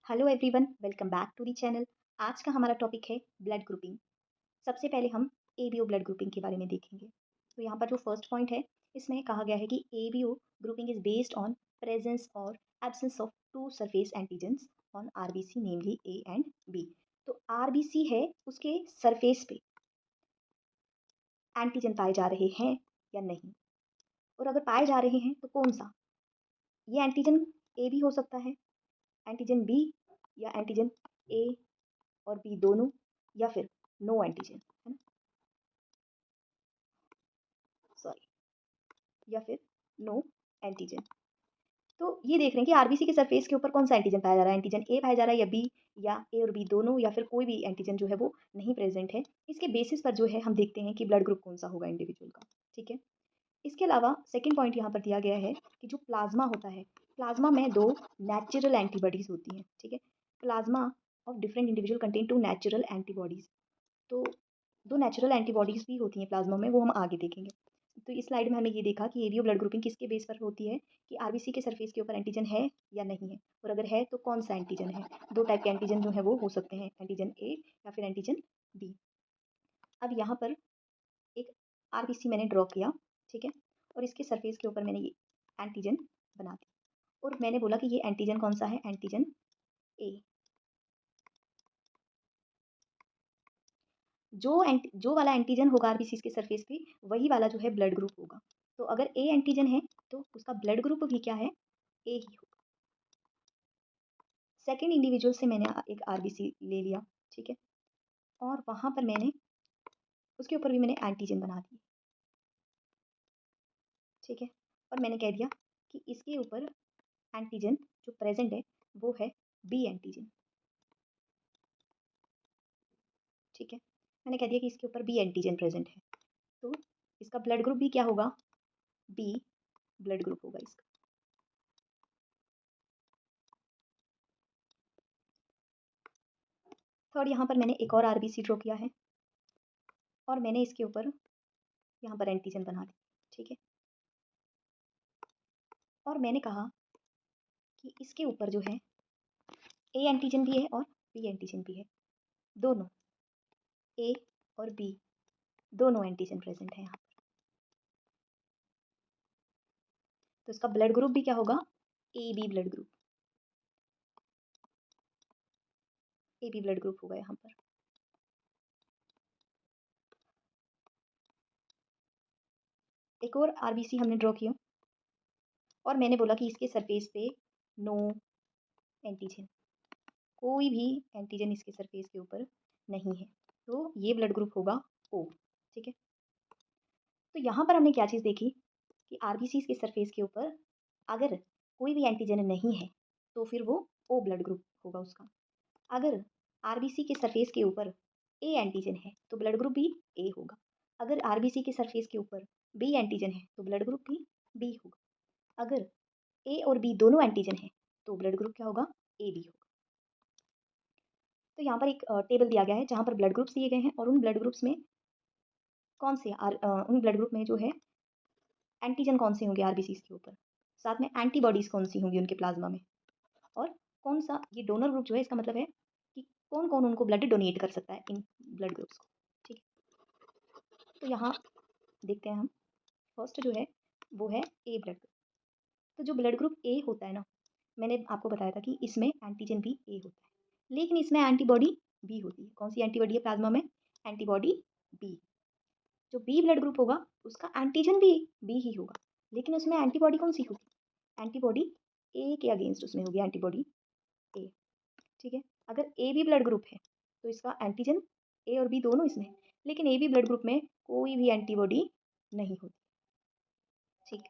Hello everyone, welcome back to the channel. आज का हमारा टॉपिक है ब्लड ग्रुपिंग। सबसे पहले हम एबीओ ब्लड ग्रुपिंग के बारे में देखेंगे। तो यहाँ पर जो फर्स्ट पॉइंट है, इसमें कहा गया है कि ABO grouping is based on presence और absence of two surface antigens on RBC, namely A and B. तो आरबीसी है, उसके सरफेस पे एंटीजन पाए जा रहे हैं या नहीं, और अगर पाए जा रहे हैं तो कौन सा। ये एंटीजन ए भी हो सकता है, एंटीजन बी, या एंटीजन ए और बी दोनों, या फिर नो एंटीजन, है ना, सॉरी, या फिर नो एंटीजन। तो ये देख रहे हैं कि आरबीसी के सरफेस के ऊपर कौन सा एंटीजन पाया जा रहा है, एंटीजन ए पाया जा रहा है या बी, या ए और बी दोनों, या फिर कोई भी एंटीजन जो है वो नहीं प्रेजेंट है। इसके बेसिस पर जो है हम देखते हैं कि ब्लड ग्रुप कौन सा होगा इंडिविजुअल का। ठीक है। इसके अलावा सेकंड पॉइंट यहाँ पर दिया गया है कि जो प्लाज्मा होता है, प्लाज्मा में दो नेचुरल एंटीबॉडीज होती हैं। ठीक है। Plasma of different individual contain two natural antibodies. तो दो नेचुरल एंटीबॉडीज़ भी होती हैं प्लाज्मा में, वो हम आगे देखेंगे। तो इस स्लाइड में हमने ये देखा कि एबीओ ब्लड ग्रुपिंग किसके बेस पर होती है, कि आरबीसी के सरफेस के ऊपर एंटीजन है या नहीं है, और अगर है तो कौन सा एंटीजन है। दो टाइप के एंटीजन जो है वो हो सकते हैं, एंटीजन ए या फिर एंटीजन बी। अब यहाँ पर एक आरबीसी मैंने ड्रॉ किया। ठीक है। और इसके सरफेस के ऊपर मैंने ये एंटीजन बना दिया, और मैंने बोला कि ये एंटीजन कौन सा है, एंटीजन ए। जो वाला एंटीजन होगा आरबीसी के सरफेस पे, वही वाला जो है ब्लड ग्रुप होगा। तो अगर ए एंटीजन है तो उसका ब्लड ग्रुप भी क्या है, ए ही होगा। सेकेंड इंडिविजुअल से मैंने एक आरबीसी ले लिया। ठीक है। और वहाँ पर मैंने उसके ऊपर भी मैंने एंटीजन बना दिए। ठीक है। और मैंने कह दिया कि इसके ऊपर एंटीजन जो प्रेजेंट है वो है बी एंटीजन। ठीक है। मैंने कह दिया कि इसके ऊपर बी एंटीजन प्रेजेंट है, तो इसका ब्लड ग्रुप भी क्या होगा, बी ब्लड ग्रुप होगा इसका। थर्ड, यहाँ पर मैंने एक और आरबीसी ड्रॉ किया है, और मैंने इसके ऊपर यहाँ पर एंटीजन बना दी। ठीक है। और मैंने कहा कि इसके ऊपर जो है ए एंटीजन भी है और बी एंटीजन भी है, दोनों ए और बी दोनों एंटीजन प्रेजेंट है यहाँ पर। तो इसका ब्लड ग्रुप भी क्या होगा, A B blood group, A B blood group होगा यहाँ पर। एक और आरबीसी हमने ड्रॉ किया, और मैंने बोला कि इसके सरफेस पे नो एंटीजन, कोई भी एंटीजन इसके सरफेस के ऊपर नहीं है, तो ये ब्लड ग्रुप होगा ओ। ठीक है। तो यहाँ पर हमने क्या चीज़ देखी कि आरबीसी के सरफेस के ऊपर अगर कोई भी एंटीजन नहीं है तो फिर वो ओ ब्लड ग्रुप होगा उसका। अगर आरबीसी के सरफेस के ऊपर ए एंटीजन है तो ब्लड ग्रुप भी ए होगा। अगर आरबीसी के सरफेस के ऊपर बी एंटीजन है तो ब्लड ग्रुप भी बी होगा। अगर ए और बी दोनों एंटीजन है तो ब्लड ग्रुप क्या होगा, ए बी होगा। तो यहाँ पर एक टेबल दिया गया है जहाँ पर ब्लड ग्रुप्स दिए गए हैं, और उन ब्लड ग्रुप्स में उन ब्लड ग्रुप में जो है एंटीजन कौन से होंगे आरबीसी के ऊपर, साथ में एंटीबॉडीज़ कौन सी होंगी उनके प्लाज्मा में, और कौन सा ये डोनर ग्रुप जो है, इसका मतलब है कि कौन कौन उनको ब्लड डोनेट कर सकता है इन ब्लड ग्रुप्स को। ठीक है। तो यहाँ देखते हैं हम, फर्स्ट जो है वो है ए ब्लड ग्रुप। तो जो ब्लड ग्रुप ए होता है ना, मैंने आपको बताया था कि इसमें एंटीजन भी ए होता है, लेकिन इसमें एंटीबॉडी बी होती है। कौन सी एंटीबॉडी है प्लाज्मा में, एंटीबॉडी बी। जो बी ब्लड ग्रुप होगा उसका एंटीजन भी बी ही होगा, लेकिन उसमें एंटीबॉडी कौन सी होगी, एंटीबॉडी ए के अगेंस्ट उसमें होगी एंटीबॉडी ए। ठीक है। अगर ए बी ब्लड ग्रुप है तो इसका एंटीजन ए और बी दोनों इसमें है, लेकिन ए बी ब्लड ग्रुप में कोई भी एंटीबॉडी नहीं होती। ठीक।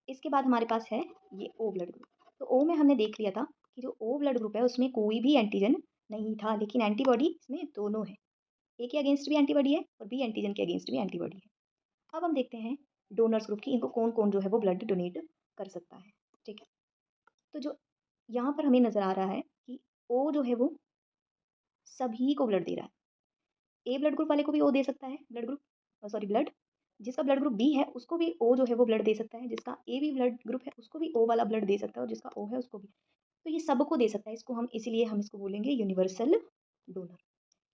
इसके बाद हमारे पास है ये ओ ब्लड ग्रुप। तो ओ में हमने देख लिया था कि जो ओ ब्लड ग्रुप है उसमें कोई भी एंटीजन नहीं था, लेकिन एंटीबॉडी इसमें दोनों है, ए के अगेंस्ट भी एंटीबॉडी है और बी एंटीजन के अगेंस्ट भी एंटीबॉडी है। अब हम देखते हैं डोनर्स ग्रुप की, इनको कौन कौन जो है वो ब्लड डोनेट कर सकता है। ठीक है। तो जो यहाँ पर हमें नज़र आ रहा है कि ओ जो है वो सभी को ब्लड दे रहा है। ए ब्लड ग्रुप वाले को भी ओ दे सकता है ब्लड ग्रुप, सॉरी ब्लड। जिसका ब्लड ग्रुप बी है उसको भी ओ जो है वो ब्लड दे सकता है, जिसका ए बी ब्लड ग्रुप है उसको भी ओ वाला ब्लड दे सकता है, और जिसका ओ है उसको भी। तो ये सबको दे सकता है, इसको हम इसीलिए हम इसको बोलेंगे यूनिवर्सल डोनर।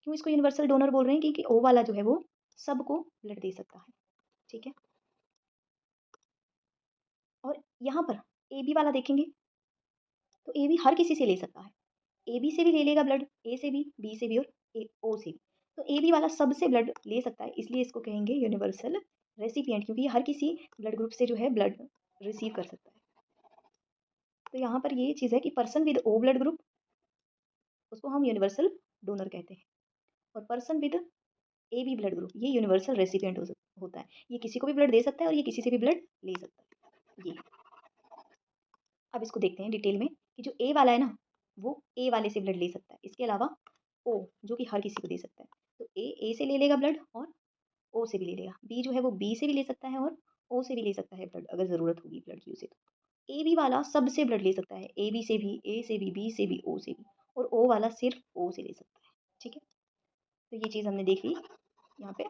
क्यों इसको यूनिवर्सल डोनर बोल रहे हैं? क्योंकि ओ वाला जो है वो सबको ब्लड दे सकता है, ठीक है? और यहाँ पर ए बी वाला देखेंगे, तो ए बी हर किसी से ले सकता है। ए बी से भी ले लेगा ब्लड, ए से भी, बी से भी और ओ से भी। तो ए बी वाला सबसे ब्लड ले सकता है, इसलिए इसको कहेंगे यूनिवर्सल रेसिपिएंट, क्योंकि ये हर किसी ब्लड ग्रुप से जो है ब्लड रिसीव कर सकता है। तो यहाँ पर ये चीज़ है कि person with O blood group, उसको हम यूनिवर्सल डोनर कहते हैं, और person with A B blood group, ये यूनिवर्सल रेसिपिएंट होता है। ये किसी को भी ब्लड दे सकता है और ये किसी से भी ब्लड ले सकता है। ये अब इसको देखते हैं डिटेल में कि जो ए वाला है ना, वो ए वाले से ब्लड ले सकता है। इसके अलावा ओ, जो कि हर किसी को दे सकता है। तो ए से ले लेगा ब्लड और ओ से भी ले लेगा। बी जो है वो बी से भी ले सकता है और ओ से भी ले सकता है ब्लड, अगर ज़रूरत होगी ब्लड की उसे तो। ए बी वाला सबसे ब्लड ले सकता है, ए बी से भी, ए से भी, बी से भी, ओ से भी, और ओ वाला सिर्फ ओ से ले सकता है। ठीक है? तो ये चीज़ हमने देख ली यहाँ पे।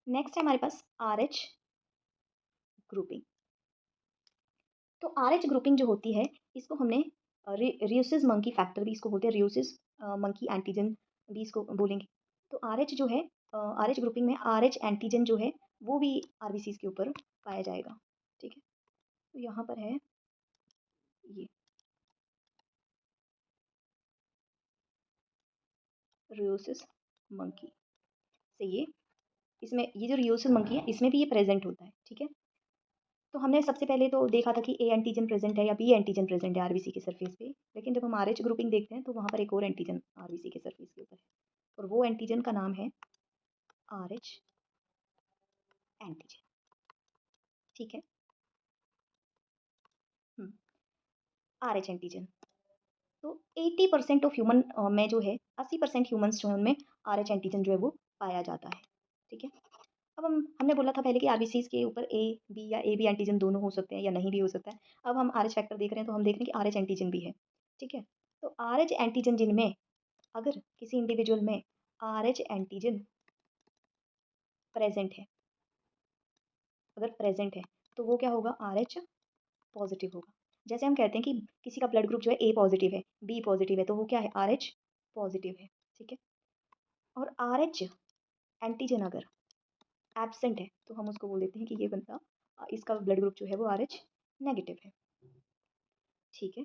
नेक्स्ट है हमारे पास आरएच ग्रुपिंग। तो आरएच ग्रुपिंग जो होती है, इसको हमने रियोसिस मंकी फैक्टर भी इसको बोलते हैं, रियोसिस मंकी एंटीजन भी इसको बोलेंगे। तो आरएच जो है, आरएच ग्रुपिंग में आरएच एंटीजन जो है वो भी आरबीसीज के ऊपर पाया जाएगा। ठीक है? तो यहाँ पर है ये रियोसिस मंकी से ये, इसमें ये जो रियोसिस मंकी है इसमें भी ये प्रेजेंट होता है। ठीक है? तो हमने सबसे पहले तो देखा था कि ए एंटीजन प्रेजेंट है या बी एंटीजन प्रेजेंट है आरबीसी के सरफेस पे, लेकिन जब हम आरएच ग्रुपिंग देखते हैं तो वहाँ पर एक और एंटीजन आरबीसी के सरफेस के ऊपर है, और वो एंटीजन का नाम है आरएच एंटीजन। ठीक है? RH antigen. तो 80% ऑफ ह्यूमन में जो है, 80% ह्यूमंस जो है उनमें आरएच एंटीजन जो है वो पाया जाता है। ठीक है? अब हमने बोला था पहले कि आरबीसीज के ऊपर ए बी या ए बी एंटीजन दोनों हो सकते हैं या नहीं भी हो सकता है। अब हम आरएच फैक्टर देख रहे हैं तो हम देख रहे हैं कि आरएच एंटीजन भी है। ठीक है? तो आरएच एंटीजन जिनमें, अगर किसी इंडिविजुअल में आरएच एंटीजन प्रेजेंट है, अगर प्रेजेंट है तो वो क्या होगा? आरएच पॉजिटिव होगा। जैसे हम कहते हैं कि किसी का ब्लड ग्रुप जो है ए पॉजिटिव है, बी पॉजिटिव है, तो वो क्या है? आरएच पॉजिटिव है। ठीक है? और आरएच एंटीजन अगर एब्सेंट है तो हम उसको बोल देते हैं कि ये बंदा, इसका ब्लड ग्रुप जो है वो आरएच नेगेटिव है। ठीक है?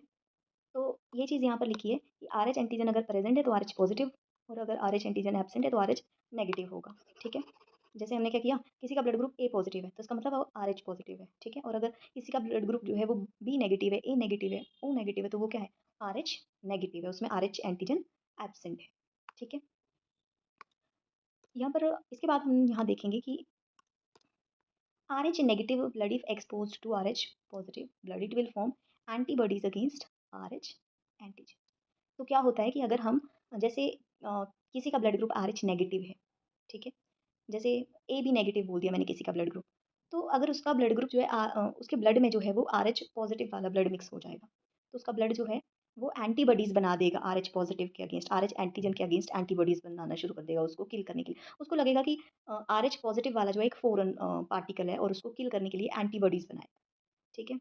तो ये चीज़ यहाँ पर लिखी है कि आरएच एंटीजन अगर प्रेजेंट है तो आरएच पॉजिटिव, और अगर आरएच एंटीजन एब्सेंट है तो आरएच नेगेटिव होगा। ठीक है? जैसे हमने क्या किया, किसी का ब्लड ग्रुप ए पॉजिटिव है तो इसका मतलब वो आरएच पॉजिटिव है। ठीक है? और अगर किसी का ब्लड ग्रुप जो है वो बी नेगेटिव है, ए नेगेटिव है, ओ नेगेटिव है, तो वो क्या है? आरएच नेगेटिव है, उसमें आरएच एंटीजन एब्सेंट है। ठीक है? यहाँ पर इसके बाद हम यहाँ देखेंगे कि Rh negative blood if exposed to Rh positive blood, it will form antibodies against Rh antigen। तो क्या होता है कि अगर हम, जैसे किसी का ब्लड ग्रुप RH नेगेटिव है, ठीक है? जैसे ए बी नेगेटिव बोल दिया मैंने किसी का ब्लड ग्रुप, तो अगर उसका ब्लड ग्रुप जो है उसके ब्लड में जो है वो RH पॉजिटिव वाला ब्लड मिक्स हो जाएगा, तो उसका ब्लड जो है वो एंटीबॉडीज़ बना देगा RH पॉजिटिव के अगेंस्ट, RH एंटीजन के अगेंस्ट एंटीबॉडीज़ बनाना शुरू कर देगा उसको किल करने के लिए। उसको लगेगा कि RH पॉजिटिव वाला जो है एक फ़ॉरेन पार्टिकल है और उसको किल करने के लिए एंटीबॉडीज़ बनाएगा। ठीक है?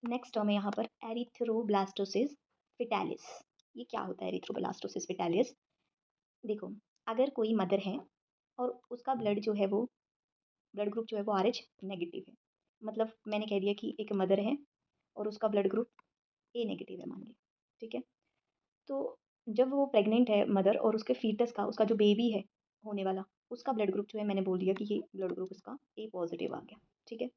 नेक्स्ट टर्म है यहाँ पर एरिथ्रोब्लास्टोसिस फेटालिस। ये क्या होता है एरिथ्रोब्लास्टोसिस फेटालिस? देखो, अगर कोई मदर है और उसका ब्लड जो है वो, ब्लड ग्रुप जो है वो आरएच नेगेटिव है, मतलब मैंने कह दिया कि एक मदर है और उसका ब्लड ग्रुप ए नेगेटिव है मान लिया। ठीक है? तो जब वो प्रेग्नेंट है मदर, और उसके फीटस का, उसका जो बेबी है होने वाला, उसका ब्लड ग्रुप जो है मैंने बोल दिया कि ये ब्लड ग्रुप इसका ए पॉजिटिव आ गया। ठीक है?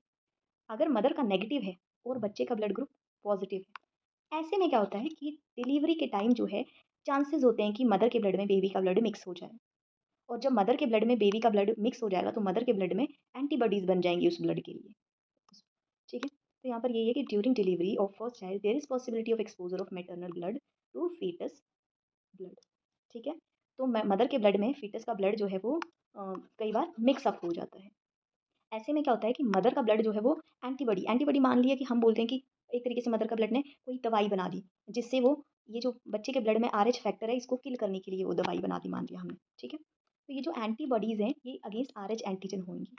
अगर मदर का नेगेटिव है और बच्चे का ब्लड ग्रुप पॉजिटिव है, ऐसे में क्या होता है कि डिलीवरी के टाइम जो है, चांसेस होते हैं कि मदर के ब्लड में बेबी का ब्लड मिक्स हो जाए, और जब मदर के ब्लड में बेबी का ब्लड मिक्स हो जाएगा तो मदर के ब्लड में एंटीबॉडीज बन जाएंगी उस ब्लड के लिए। ठीक है? तो यहाँ पर यही है कि during delivery of first child there is possibility of exposure of maternal blood to foetus blood. ठीक है? तो मदर के ब्लड में फीटस का ब्लड जो है वो कई बार मिक्सअप हो जाता है। ऐसे में क्या होता है कि मदर का ब्लड जो है वो एंटीबॉडी एंटीबॉडी मान लिया कि हम बोलते हैं कि एक तरीके से मदर का ब्लड ने कोई दवाई बना दी, जिससे वो, ये जो बच्चे के ब्लड में आरएच फैक्टर है इसको किल करने के लिए वो दवाई बना दी मान लिया हमने। ठीक है? तो ये जो एंटीबॉडीज़ हैं ये अगेंस्ट आरएच एंटीजन होंगी।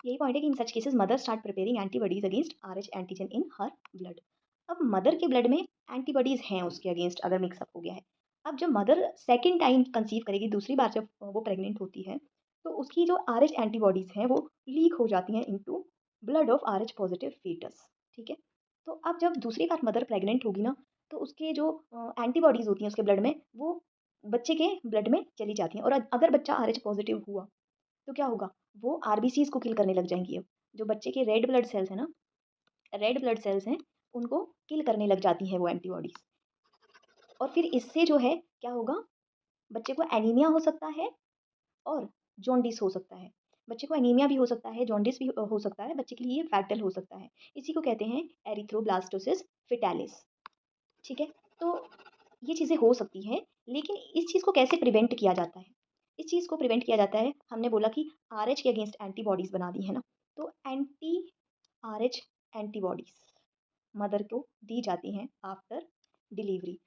यही पॉइंट है कि in such cases mother start preparing antibodies against Rh antigen in her blood. अब मदर के ब्लड में एंटीबॉडीज हैं उसके अगेंस्ट, अगर मिक्सअप हो गया है। अब जब मदर सेकेंड टाइम कंसीव करेगी, दूसरी बार जब वो प्रेग्नेंट होती है, तो उसकी जो आरएच एंटीबॉडीज हैं वो लीक हो जाती हैं into blood of Rh positive foetus. ठीक है। तो अब जब दूसरी बार मदर प्रेग्नेंट होगी ना, तो उसके जो एंटीबॉडीज होती हैं उसके ब्लड में, वो बच्चे के ब्लड में चली जाती हैं। और अगर बच्चा आरएच पॉजिटिव हुआ तो क्या होगा? वो आरबीसीज़ को किल करने लग जाएँगी अब। जो बच्चे के रेड ब्लड सेल्स हैं ना, रेड ब्लड सेल्स हैं, उनको किल करने लग जाती हैं वो एंटीबॉडीज़। और फिर इससे जो है क्या होगा? बच्चे को एनीमिया हो सकता है और जॉन्डिस हो सकता है। बच्चे को एनीमिया भी हो सकता है, जॉन्डिस भी हो सकता है, बच्चे के लिए फैटल हो सकता है। इसी को कहते हैं एरिथ्रोब्लास्टोसिस फेटालिस। ठीक है? तो ये चीज़ें हो सकती हैं, लेकिन इस चीज़ को कैसे प्रिवेंट किया जाता है? इस चीज़ को प्रिवेंट किया जाता है, हमने बोला कि आरएच के अगेंस्ट एंटीबॉडीज़ बना दी है ना, तो एंटी आरएच एंटीबॉडीज़ मदर को दी जाती हैं आफ्टर डिलीवरी।